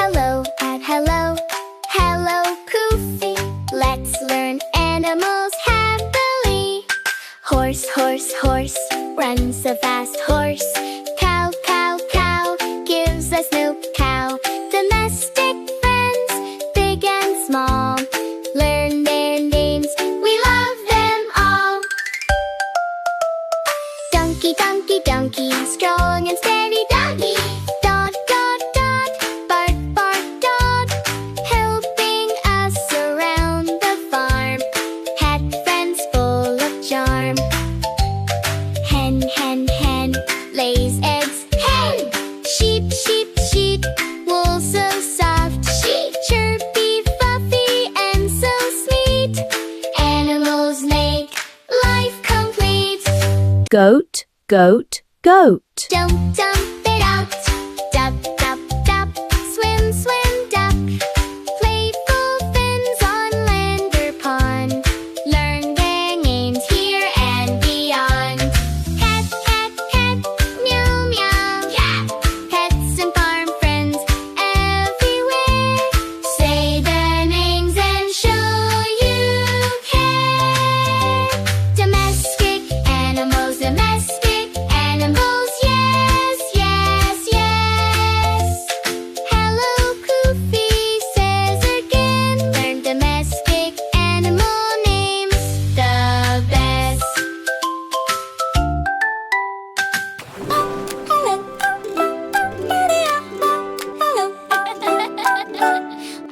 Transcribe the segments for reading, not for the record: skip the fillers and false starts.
hello and hello. Hello, Pofy. Let's learn animals happily. Horse, horse, horse, runs a fast horse. Cow, cow, cow, gives us milk. Cow, domestic friends, big and small. Learn their names, we love them all. Donkey, donkey, donkey, strong and steady doggy. Dot, dot, dot, bark, bark, dog, helping us around the farm. Pet friends full of charm. Hen, hen, hen, lays eggs. Hen! Sheep, sheep, sheep, wool so soft. Sheep! Chirpy, fluffy, and so sweet. Animals make life complete. Goat, goat, goat. Dump, dump it out. Duck, duck, duck. Swim, swim, duck. Playful fins on land or pond. Learn their names here and beyond. Cat, cat, cat. Meow, meow. Cat. Pets and farm friends everywhere. Say their names and show you care. Domestic animals, domestic animals. Yes, yes, yes. Hello, Pofy says again. Learn domestic animal names the best.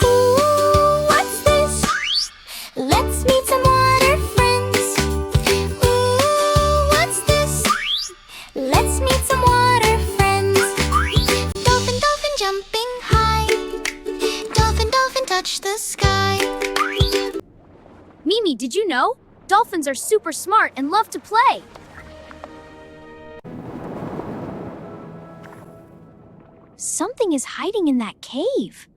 Ooh, what's this? Let's meet some water friends. Ooh, what's this? Let's meet some water friends. Dolphin, dolphin jumping high. Dolphin, dolphin touch the sky. Mimi, did you know? Dolphins are super smart and love to play. Something is hiding in that cave.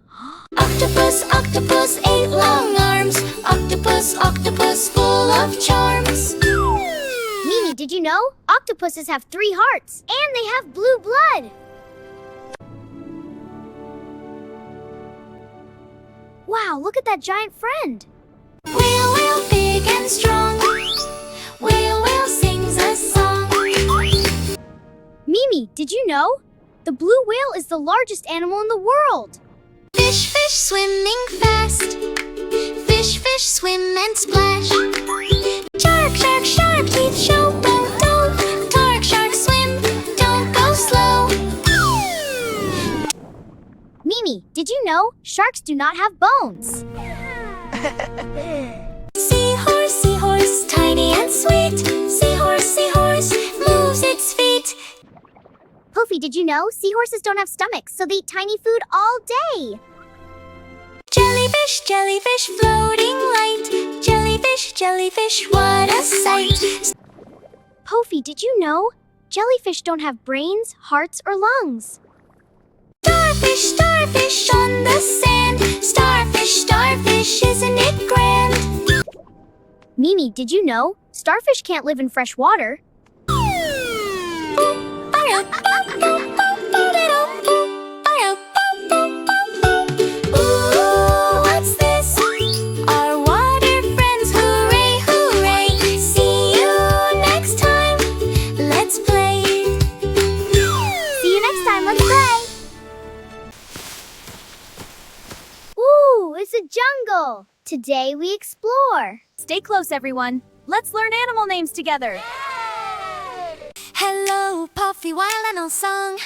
Octopus, octopus, 8 long arms. Octopus, octopus, full of charms. Mimi, did you know? Octopuses have 3 hearts and they have blue blood. Wow, look at that giant friend. Whale, whale, big and strong. Whale, whale sings a song. Mimi, did you know? The blue whale is the largest animal in the world. Fish, fish, swimming fast. Fish, fish, swim and splash. Shark, shark, shark, teeth show, don't, don't. Shark, shark, swim, don't go slow. Mimi, did you know? Sharks do not have bones. Seahorse, seahorse, tiny and sweet. Seahorse, moves its feet. Pofy, did you know? Seahorses don't have stomachs, so they eat tiny food all day. Jellyfish, jellyfish, floating light. Jellyfish, jellyfish, what a sight. Pofy, did you know? Jellyfish don't have brains, hearts, or lungs. Starfish, starfish on the sand. Starfish, starfish, isn't it grand? Mimi, did you know? Starfish can't live in fresh water. Ooh, what's this? Our water friends, hooray, hooray. See you next time, let's play. See you next time, let's play. Ooh, it's a jungle. Today we explore. Stay close, everyone. Let's learn animal names together. Hello, Pofy, wild animal song.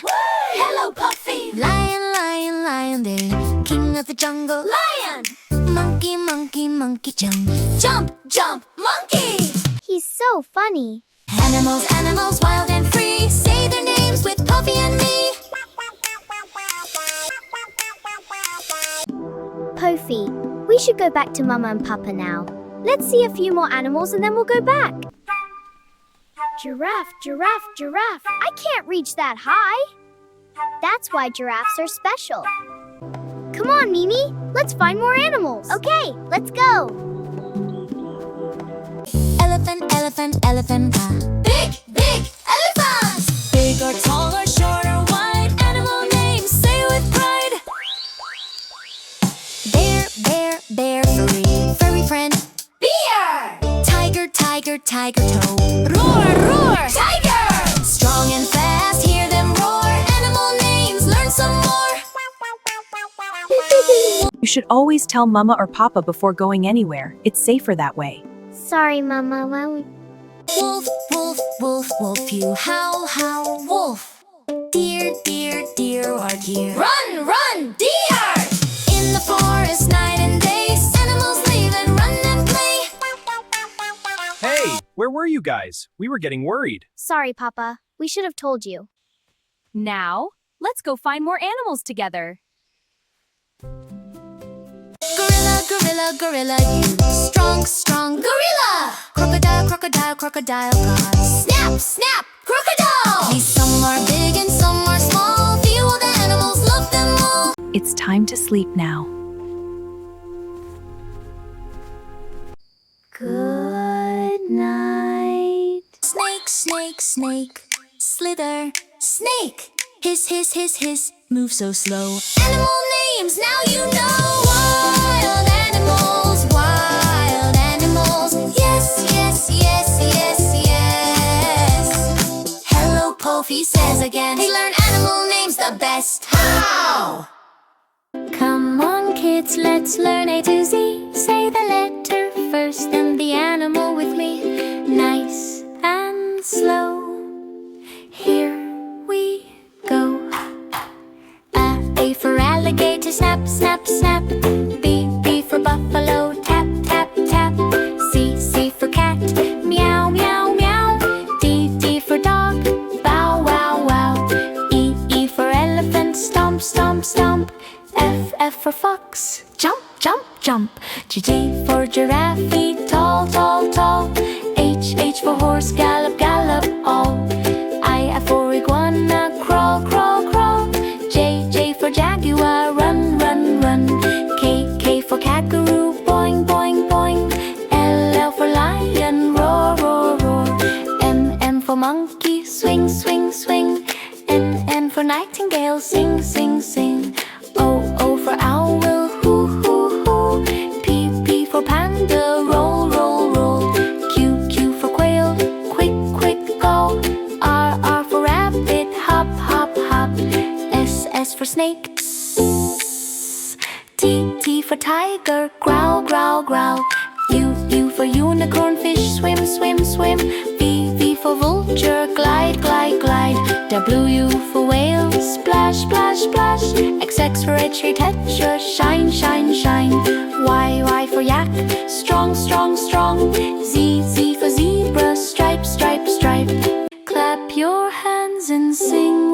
Hello, Pofy. Lion, lion, lion, the king of the jungle. Lion. Monkey, monkey, monkey, jump. Jump, jump, monkey. He's so funny. Animals, animals, wild and free. Say their names with Pofy and me. Pofy, we should go back to Mama and Papa now. Let's see a few more animals and then we'll go back. Giraffe, giraffe, giraffe. I can't reach that high. That's why giraffes are special. Come on, Mimi. Let's find more animals. Okay, let's go. Elephant, elephant, elephant. Big, big elephant. Big or tall or short or wide. Animal names, say with pride. tiger toe. Roar, roar, tiger! Strong and fast, hear them roar. Animal names, learn some more. You should always tell Mama or Papa before going anywhere. It's safer that way. Sorry, Mama. Wolf, wolf, wolf, wolf, you howl, howl, wolf. Deer, deer, deer are here. Run, run, deer! In the forest, night and day, animals leave and run and play. Hey, where were you guys? We were getting worried. Sorry, Papa. We should have told you. Now, let's go find more animals together. Gorilla, gorilla, gorilla, you strong, strong gorilla. Crocodile, crocodile, crocodile, God. Snap, snap, crocodile. These some are big and some are small. Few of the animals love them all. It's time to sleep now. Good night. Snake, snake, snake, slither, snake. Hiss, hiss, hiss, hiss, move so slow. Animal names, now you know. Wild animals, wild animals. Yes, yes, yes, yes, yes. Hello, Pofy says again. They learn animal names the best. How? Come on, kids, let's learn A to Z. Say the letter first and the animal with me. Nice and slow. Here we go. A for alligator, snap, snap, snap. B for buffalo, tap, tap, tap. C for cat, meow, meow, meow. D for dog, bow, wow, wow. E for elephant, stomp, stomp, stomp. F for fox, jump, jump, jump. G for giraffe, tall, tall, tall. H for horse, gallop, gallop, all. I for iguana, crawl, crawl, crawl. J for jaguar, run, run, run. K for kangaroo, boing, boing, boing. L for lion, roar, roar, roar. M for monkey, swing, swing, swing. N for nightingale, sing, sing, sing. O for owl, hoo, hoo, hoo. P for panda, roll, roll, roll. Q for quail, quick, quick, go. R for rabbit, hop, hop, hop. S for snake, T for tiger, growl, growl, growl. U for unicorn, fish, swim, swim, swim. V for vulture, glide, glide, glide. W for whale, splash, splash, splash. X for edge, tetra, shine, shine, shine. Y for yak, strong, strong, strong. Z for zebra, stripe, stripe, stripe. Clap your hands and sing.